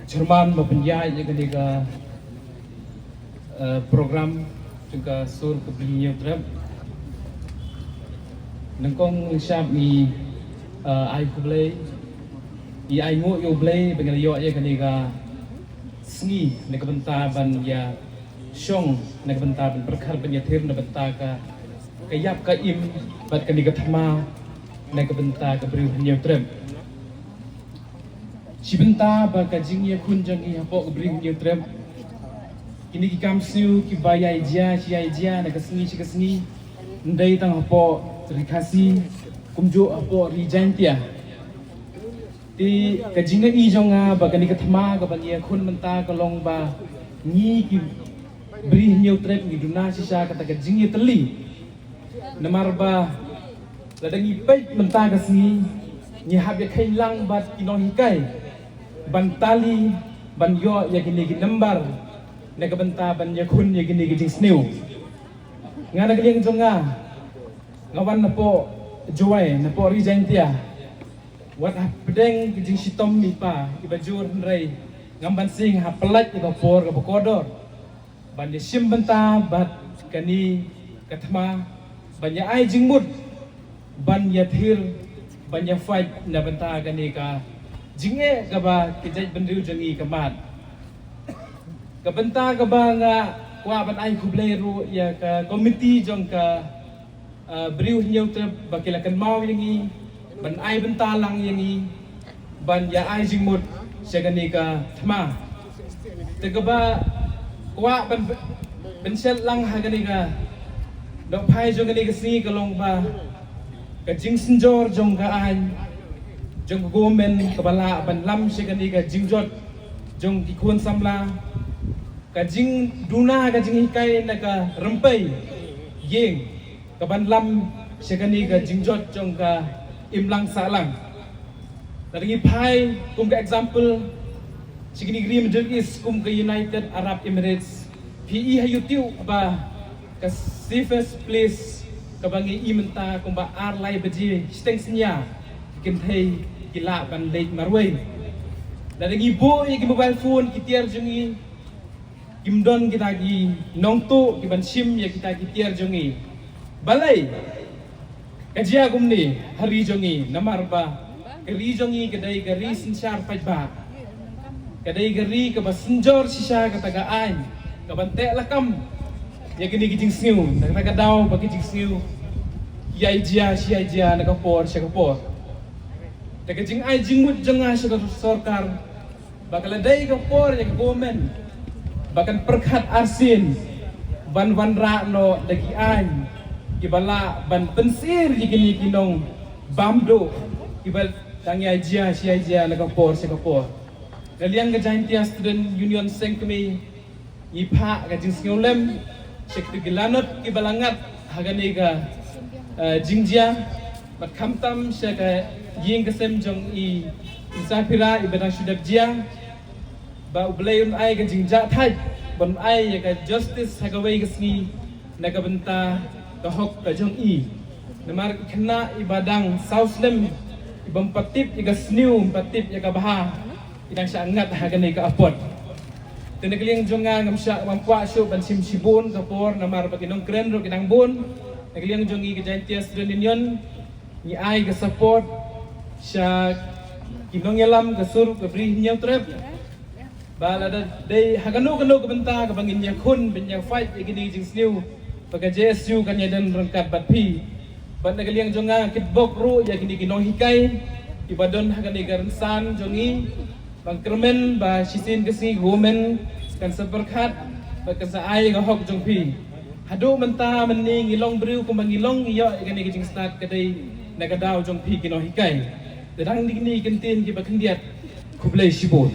Jerman mempunyai juga program juga sur kebelinyo trap nengkong siap mi ai kublai i ai ngo yo blai bengayo ya kaniga sngi nekabenta ban ya syong nekabenta ban perkar ban ya thir nekabenta ka kayap ka im bat kaniga thama nekabenta ka beri nyo trap Sibenta ba kajing ya kunjang i hapo bring new trap kini ki kamsiu ki bayai dia siai dia na kasngi ndai tang hapo rikasi kumjo hapo rijantia ti kajing i jonga ba kani kathma ka bangia kun menta ka long ba ngi ki bring new trap ni duna sisa kata kajing ya teli namar ba ladangi pait menta kasngi ni hab ya khailang bat kinong hikai Bantali ban yo ya gini gini nambar nagabanta ban ya kun ya gini gini snew nga nagling jonga ngawan na po joy na po rijantia wat pedeng gini sitom mi pa ibajur nrai ngamban sing ha pelat iba por ka bokodor ban ya sim banta bat kani kathma ban ya ai jingmut ban ya thir ban ya fight na banta kani ka jinge gaba kijaj bandriu jangi kamat kabenta gaba nga kwa ban ai kublai ru ya ka komiti jong ka briu nyau tre bakilakan mau yangi ban ai benta lang yangi ban ya ai jingmut segani ka thma te gaba kwa ban sel lang hagani ka dok phai jong ni ka si ka long ba ka jing sinjor jong ka ai jong gomen kabala ban lam segani ka jingjot jong kikun samla ka jing duna ka jing hikai na ka rempai yeng ka ban lam segani ka jingjot jong ka imlang salang tadi pai kum ka example segini gri Middle East kum ka United Arab Emirates PE hayutiu ba ka safest place ka bangi imenta kum ba arlai baji stengsnya kinthei kila ban late marway dari ibu ki mobile phone ki tiar jungi kimdon kita gi nongtu ki ban sim ya kita ki tiar jungi balai kajia kumni hari jungi namar ba kari jungi kadai gari sinsar pajba kadai gari ka basenjor sisa katagaan ka bante lakam ya kini kijing siu nagtaga daw ba kijing siu yai jia siai jia nakapor syakapor Daga jing ai jingmut janga sa sorkar bakal dai ka por ya gomen bakan perkhat arsin ban ra no dagi ai ibala ban pensir jigini kinong bamdo ibal tangya jia sia jia na ka por sa ka por kalian ga jaintia student union sengkmi ipa ga jing singolem sekti gilanot ibalangat hagani ga jingjia bat khamtam sa ka yeng kesem jong i insafira ibadang sudap jia ba ublayun ai ka jingja thai ban ai ya ka justice hagawai gasni nagabenta ka hok ka jong i namar khna ibadang sauslem ibam patip iga sniu patip ya ka baha idang sa angat hagani ka apot tinagling jonga ngamsya mampwa syo ban simsibon ka por namar baginong kren ro kinang bon nagling jong i ka jantia student union ni ai ka support siya kinong yalam kasur kabri niya trip bala da day hagano kabenta kabangin niya kun binya fight igini jing sniu pagka JSU kanya dan rangkat batpi bat nagaliang jonga kitbok ru ya kini kinong hikay ibadon hagani garansan jongi bang kermen ba sisin kasi gomen kan seperkat pagka sa ay gahok jongpi hado menta mening ilong briu kumbang ilong iyo igani jing start kaday nagadaw jongpi kinong hikay Dadang digni kentin ki bakendiat kublai sibon